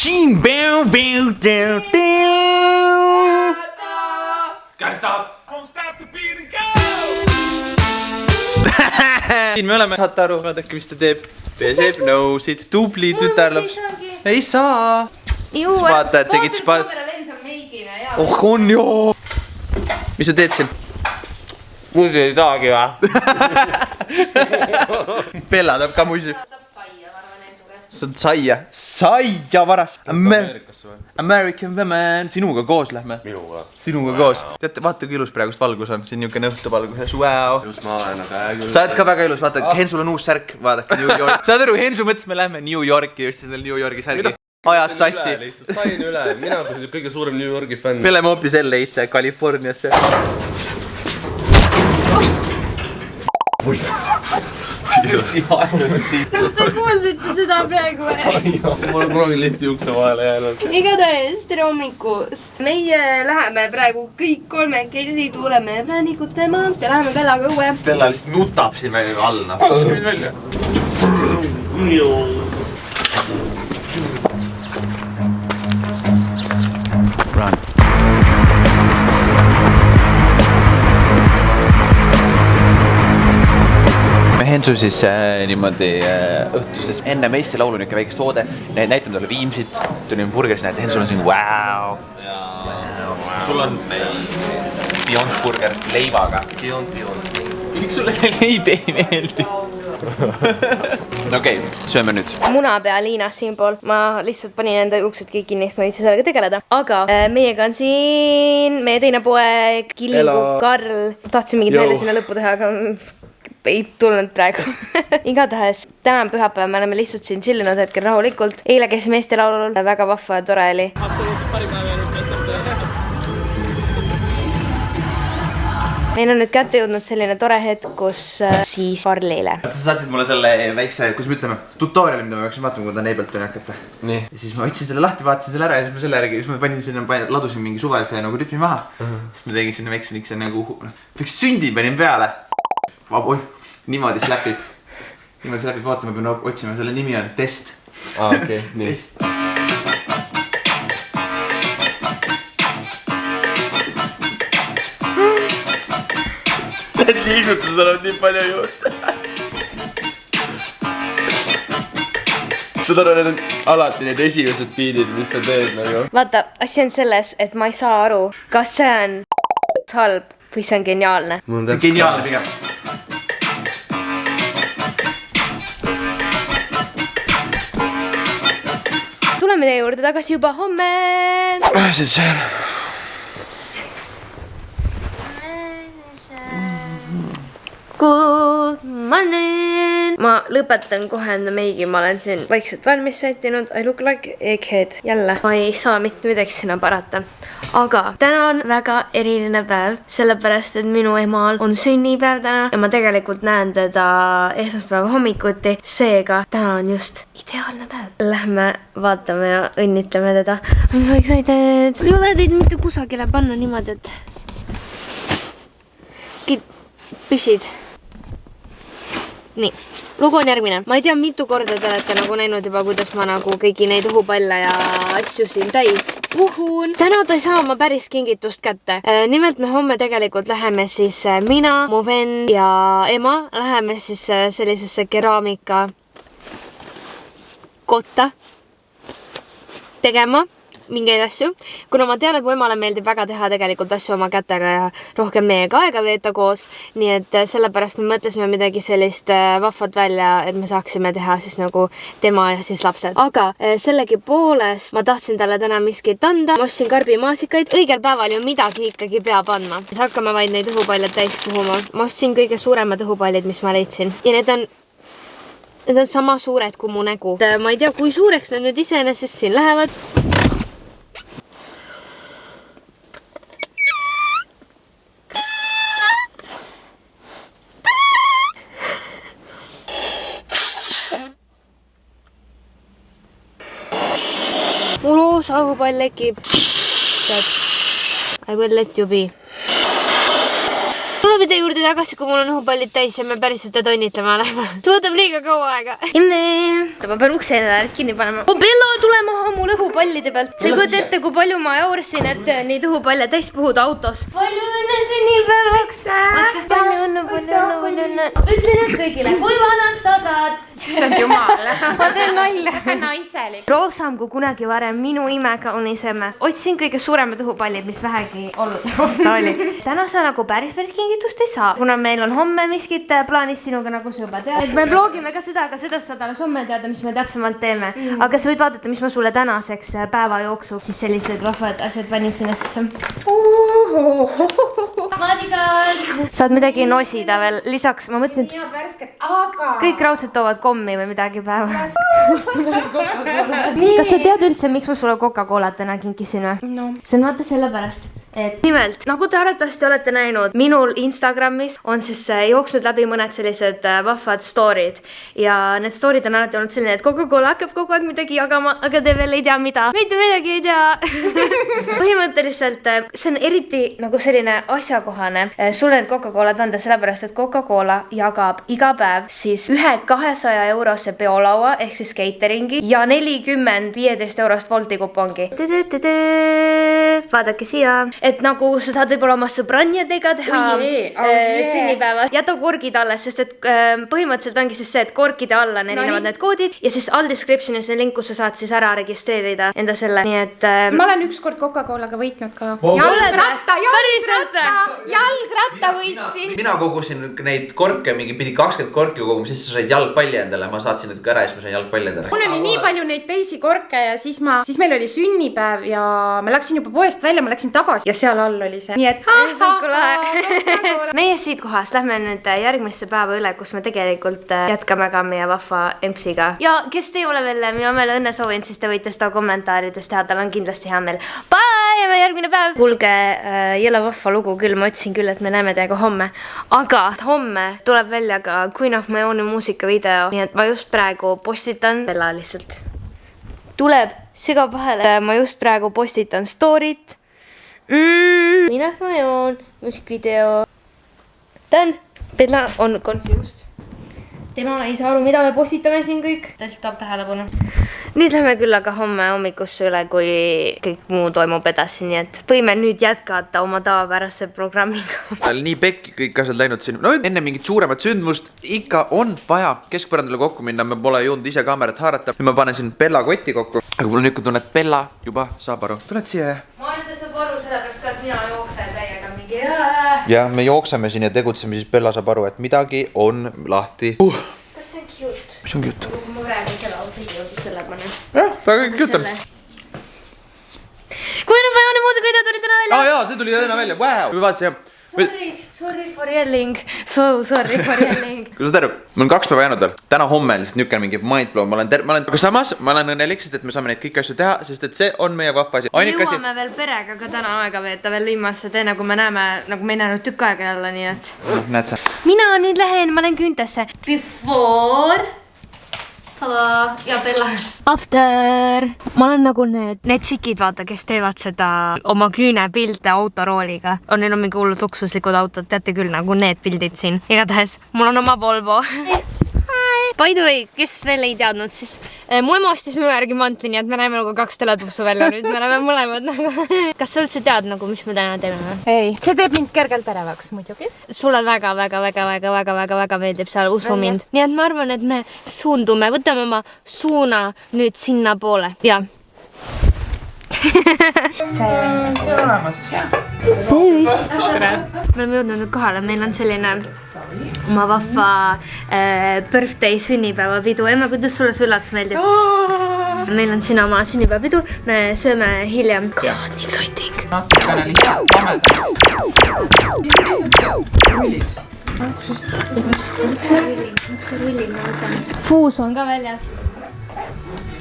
Ching bell bell down down. Can't stop. Won't stop the beat and go. Siin me oleme, saate aru, vaadake mis ta teeb. Peseb nõusid, tubli tütarlaps. Ei saa. Vaata, et tegid spa. Oh, on joo. Mis sa teed siin? Muidu ei tahagi va? Bella tahab ka muisi. See on saia. Saia varas. American woman. Sinuga koos lähme. Sinuga koos. Teate, vaata kui ilus praegust valgus on. Siin niuke õhtuvalguses. Wow. Just ma olen aga äge. Sa oled ka väga ilus. Vaata, Hensul on uus särk. Vaadake New York. Saad aru, Hensu mõttes me lähme New Yorki. Just selle New Yorgi särgi. Ajas sassi. Sain üle. Mina kui kõige suurem New Yorgi fänn. Me oleme hoopis LA-sse, Californiasse. Kas te kuulsite seda praegu või? Mul on kunagi lifti ukse vahele jäänud. Igatahes, tere hommikust. Meie läheme praegu kõik kolmekesi, tuleme Präänikute maalt ja läheme Bellaga õue. Bella lihtsalt nutab siin all. Paluski mind välja. Run. Hensu siis niimoodi õhtuses enne Eesti laulu niuke väikest hoode. Näitame talle Viimsit. Tulime burgeris, näete, Hensul on siin wow. Sul on Beyond burger leivaga. Miks sulle leib ei meeldi? Okei, sööme nüüd. Munapea Liinas siinpool. Ma lihtsalt panin enda juuksed kõik kinni, ma võitsin sellega tegeleda. Aga meiega on siin meie teine poeg, Killigu Karl. Tahtsin mingit meile sinna lõppu teha, aga ei tulnud praegu. Igatahes, täna on pühapäev, me oleme lihtsalt siin chillinud hetkel rahulikult. Eile käisime Eesti laulul, väga vahva ja tore oli. Meil on nüüd kätte jõudnud selline tore hetk, kus siis Karlile. Sa saatsid mulle selle väikse, kus me ütleme, tutoriali, mida me peaksin vaatama, kui ta neibelt on hakata. Nii. Ja siis ma võtsin selle lahti, vaatasin selle ära ja siis ma selle järgi, siis ma panin sinna, ladusin mingi suvalise nagu rütmi maha. Siis ma tegin sinna väikse niikse nagu, võiks sündi panin peale. Oih, niimoodi släpib. Niimoodi släpib, vaata, ma pean otsima, selle nimi on Test. Okei, nii. Test. Need liigutused on nii palju juurde. Seda need on alati need esimesed biidid, mis sa teed nagu. Vaata, asi on selles, et ma ei saa aru, kas see on halb või see on geniaalne. See on geniaalne pigem. Tuleme teie juurde tagasi juba homme. Good morning! Ma lõpetan kohe enda meigi, ma olen siin vaikselt valmis sättinud. I look like egghead. Jälle, ma ei saa mitte midagi sinna parata. Aga täna on väga eriline päev, sellepärast, et minu emal on sünnipäev täna ja ma tegelikult näen teda esmaspäeva hommikuti. Seega, täna on just ideaalne päev. Lähme vaatame ja õnnitleme teda. I'm so excited! Ei ole teid mitte kusagile panna niimoodi, et püsid. Nii, lugu on järgmine. Ma ei tea, mitu korda te olete nagu näinud juba, kuidas ma nagu kõigi neid õhupalle ja asju siin täis puhun. Täna ta ei saa ma päris kingitust kätte. Nimelt me homme tegelikult läheme siis mina, mu vend ja ema. Läheme siis sellisesse keraamika kotta tegema mingeid asju. Kuna ma tean, et mu emale meeldib väga teha tegelikult asju oma kätega ja rohkem meiega aega veeta koos. Nii et sellepärast me mõtlesime midagi sellist vahvat välja, et me saaksime teha siis nagu tema ja siis lapsed. Aga sellegi poolest ma tahtsin talle täna miskit anda. Ma ostsin karbimaasikaid. Õigel päeval ju midagi ikkagi peab andma. Hakkame vaid neid õhupalle täis puhuma. Ma ostsin kõige suuremad õhupallid, mis ma leidsin. Ja need on sama suured kui mu nägu. Ma ei tea, kui suureks need nüüd iseenesest siin lähevad. Mu roosa õhupall lekib. I will let you be. Tuleb ide juurde tagasi, kui mul on õhupallid täis ja me päriselt teda õnnitlema oleme. See võtab liiga kaua aega. Ma pean ukse endale kinni panema. Bella, tule maha mul õhupallide pealt. Sa ei kujuta ette, kui palju ma jaursin, et neid õhupalle täis puhuda autos. Palju õnne sünnipäevaks. Palju õnne. Ütle nüüd kõigile, kui vanaks sa saad. Issand jumal. Ma teen nalja. Väga naiselik. Roosam kui kunagi varem, minu imekaunisem. Otsin kõige suuremad õhupallid, mis vähegi osta oli. Täna sa nagu päris kingitust ei saa, kuna meil on homme miskit plaanis sinuga, nagu sa juba tead. Et me bloogime ka seda, aga seda saad alles homme teada, mis me täpsemalt teeme. Aga sa võid vaadata, mis ma sulle tänaseks päeva jooksul siis sellised vahvad asjad panin sinna sisse. Maadikad! Saad midagi nosida veel, lisaks ma mõtlesin, et kõik raudselt toovad kommi või midagi päeva. Kas sa tead üldse, miks ma sulle Coca-Colat täna kinkisin või? No. See on vaata sellepärast, et nimelt, nagu te arvatavasti olete näinud, minul Instagramis on siis jooksnud läbi mõned sellised vahvad story'd ja need story'd on alati olnud selline, et Coca-Cola hakkab kogu aeg midagi jagama, aga te veel ei tea mida. Mitte midagi ei tea. Põhimõtteliselt see on eriti nagu selline asjakohane sulle need Coca-Colad anda, sellepärast, et Coca-Cola jagab iga päev siis ühe 200 eurose peolaua ehk siis cateringi ja 40 15 eurost Wolti kupongi. Vaadake siia, et nagu sa saad võib-olla oma sõbrannadega teha sünnipäeva. Jäta korgid alles, sest et põhimõtteliselt ongi siis see, et korkide alla on erinevad need koodid ja siis all descriptionis on link, kus sa saad siis ära registreerida enda selle, nii et ma olen ükskord Coca-Colaga võitnud ka. Jalgratta võitsin. Mina kogusin neid korke, pidi 20 korki koguma, siis sa said jalgpalli endale, ma saatsin need ka ära ja siis ma sain jalgpalli endale. Mul oli nii palju neid teisi korke ja siis meil oli sünnipäev ja ma läksin juba poest välja, ma läksin tagasi ja seal all oli see. Nii et meie siit kohast lähme nüüd järgmisse päeva üle, kus me tegelikult jätkame ka meie vahva EMS-iga. Ja kes te ei ole veel minu meele õnne soovinud, siis te võite seda kommentaarides teha, tal on kindlasti hea meel. Bye! Ja järgmine päev. Kuulge, jõle vahva lugu küll, ma otsin küll, et me näeme teiega homme. Aga homme tuleb välja ka Queen of My Own muusikavideo, nii et ma just praegu postitan Bella lihtsalt. Tuleb segab vahele, ma just praegu postitan story't. Queen of My Own muusikavideo. Bella on confused. Tema ei saa aru, mida me postitame siin kõik. Ta lihtsalt tahab tähelepanu. Nüüd lähme küll aga homme hommikusse üle, kui kõik muu toimub edasi, nii et võime nüüd jätkata oma tavapärase programmiga. Nii pekki kõik asjad läinud siin. No enne mingit suuremat sündmust ikka on vaja keskpõrandale kokku minna. Me pole jõudnud ise kaamerat haarata. Nüüd ma panen siin Bella kotti kokku. Aga mul on nüüd tunne, et Bella juba saab aru. Tuled siia? Ma arvan, et saab aru sellepärast ka, et mina jooksen täiega mingi... Ja me jookseme siin ja tegutseme, siis Bella saab aru, et midagi on lahti. Kas see on cute? Mis on cute? Kui ma räägin selle outfit'i, siis selle panen. Jah, väga cute on. Kui on vaja muusikavideo tuli täna välja? Jaa, see tuli täna välja. Wow! Või vaatasin, jah. Sorry for yelling. Sorry for yelling. Kui sa tead, mul on 2 päeva jäänud veel. Täna homme lihtsalt nükkan mingi mindblow. Aga samas ma olen õnnelik, sest et me saame neid kõik asju teha, sest et see on meie vahva asi. Me jõuame veel perega ka täna aega veeta veel viimast enne, kui me näeme, nagu me ei näinud tükk aega jälle, nii et... Näed sa? Mina nüüd lähen, ma lähen küüntesse. Before... Tada! Ja Bella! After! Ma olen nagu need tšikid, vaata, kes teevad seda oma küünepilte autorooliga. Neil on mingi hullud luksuslikud autod, teate küll, nagu need pildid siin. Igatahes, mul on oma Volvo. By the way, kes veel ei teadnud, siis mu ema ostis minu järgi mantli, nii et me näeme nagu 2 teletupsu välja nüüd, me näeme mõlemad nagu. Kas sa üldse tead nagu, mis me täna teeme? Ei, see teeb mind kergelt terevaks muidugi. Sulle väga meeldib seal, usu mind. Nii et ma arvan, et me suundume, võtame oma suuna nüüd sinna poole. Ja. See olemas. Tervist! Me oleme jõudnud nüüd kohale, meil on selline oma vahva birthday sünnipäevapidu. Emma, kuidas sulle see üllatus meeldib? Meil on siin oma sünnipäevapidu, me sööme hiljem. God, exciting! Natukene lihtsalt lamedamist. Rullid. Üks rulli ma võtan. Fuus on ka väljas.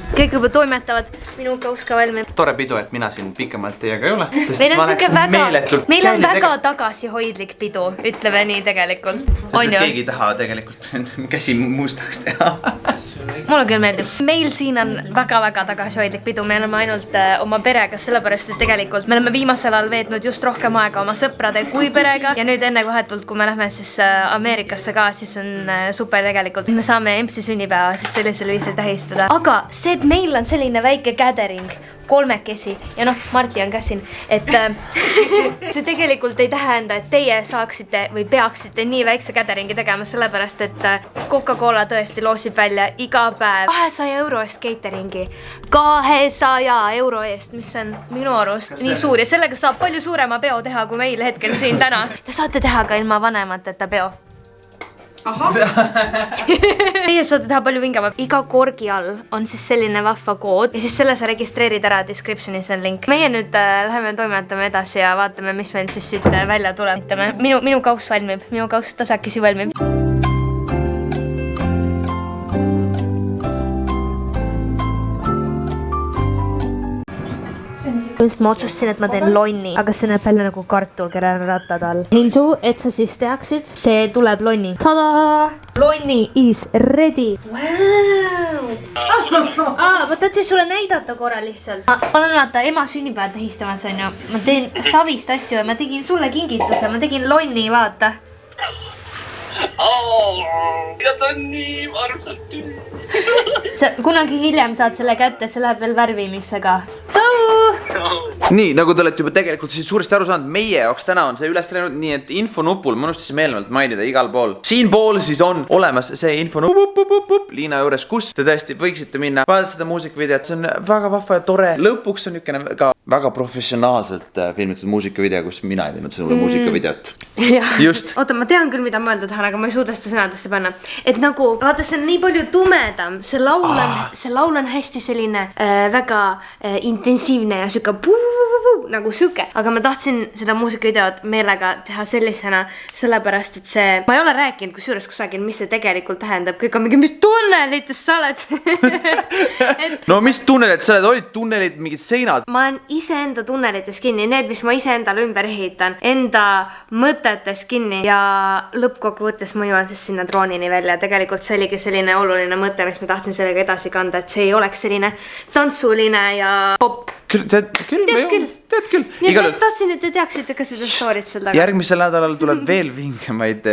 Kõik juba toimetavad, minu kaus ka valmib. Tore pidu, et mina siin pikemalt teiega ei ole. Meil on väga tagasihoidlik pidu, ütleme nii tegelikult. Keegi ei taha tegelikult käsi mustaks teha. mulle küll meeldib. Meil siin on väga-väga tagasihoidlik pidu, me oleme ainult oma perega, sellepärast et tegelikult me oleme viimasel ajal veetnud just rohkem aega oma sõprade kui perega ja nüüd enne vahetult, kui me lähme siis Ameerikasse ka, siis on super tegelikult. Me saame EMS-i sünnipäeva siis sellisel viisil tähistada. Aga see, et meil on selline väike gathering, kolmekesi ja noh, Marti on ka siin, et see tegelikult ei tähenda, et teie saaksite või peaksite nii väikse gatheringi tegema, sellepärast et Coca-Cola tõesti loosib välja iga päev 200 euro eest cateringi. 200 euro eest, mis on minu arust nii suur ja sellega saab palju suurema peo teha kui meil hetkel siin täna. Te saate teha ka ilma vanemateta peo. Teie saate teha palju vingema. Iga korgi all on siis selline vahva kood ja siis selle sa registreerid ära, descriptionis on link. Meie nüüd läheme toimetame edasi ja vaatame, mis meil siis siit välja tuleb. Minu kauss valmib, minu kauss tasakesi valmib. Just ma otsustasin, et ma teen lonni, aga see näeb välja nagu kartul, kellel on rattad all. Hinsu, et sa siis tehaksid, see tuleb lonni. Tada! Lonni is ready. Wow! Ma tahtsin sulle näidata korra lihtsalt. Ma olen vaata ema sünnipäev tähistamas on ju. Ma teen savist asju ja ma tegin sulle kingituse. Ma tegin lonni, vaata. Ja ta on nii armsalt tüü. Sa kunagi hiljem saad selle kätte, see läheb veel värvimisse ka. Nii, nagu te olete juba tegelikult siis suuresti aru saanud, meie jaoks täna on see üles läinud, nii et infonupul, ma unustasin eelnevalt mainida igal pool. Siin pool siis on olemas see infonupp Liina juures, kus te tõesti võiksite minna, vaadata seda muusikavideot, see on väga vahva ja tore. Lõpuks on niisugune ka väga professionaalselt filmitud muusikavideo, kus mina ei teinud sõnule muusikavideot. Just. Oota, ma tean küll, mida mõelda tahan, aga ma ei suuda seda sõnadesse panna. Et nagu, vaata, see on nii palju tumedam, see laul on hästi selline väga intensiivne ja süka nagu süke. Aga ma tahtsin seda muusikavideot meelega teha sellisena, sellepärast, et see, ma ei ole rääkinud kusjuures kusagil, mis see tegelikult tähendab. Kõik on mingi, mis tunnelites sa oled? No mis tunnelid sa oled? Olid tunnelid, mingid seinad? Ma olen iseenda tunnelites kinni, need, mis ma iseendale ümber ehitan, enda mõtetes kinni ja lõppkokkuvõttes ma jõuan siis sinna droonini välja. Tegelikult see oligi selline oluline mõte, mis ma tahtsin sellega edasi kanda, et see ei oleks selline tantsuline ja pop. Tead küll. Nii et ma tahtsin, et te teaksite ka seda story't seal taga. Järgmisel nädalal tuleb veel vingemaid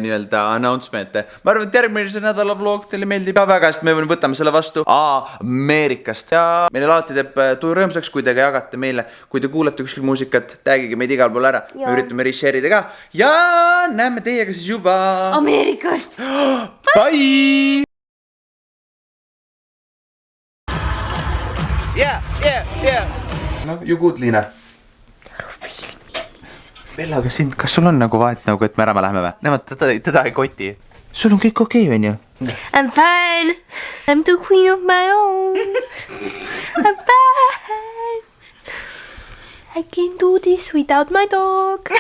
nii-öelda announcemente. Ma arvan, et järgmisel nädala vlog teile meeldib väga, sest me võtame selle vastu Ameerikast. Ja meile alati teeb tuju rõõmsaks, kui te ka jagate meile, kui te kuulete kuskil muusikat, tagige meid igal pool ära. Me üritame reshare'ida ka. Ja näeme teiega siis juba Ameerikast. Bye! Yeah. No, you good, Liina? Bella, kas sul on nagu vahet nagu, et me ära läheme või? Nemad teda ei koti. Sul on kõik okei, on ju? I'm fine. I'm the queen of my own. I'm fine. I can do this without my dog.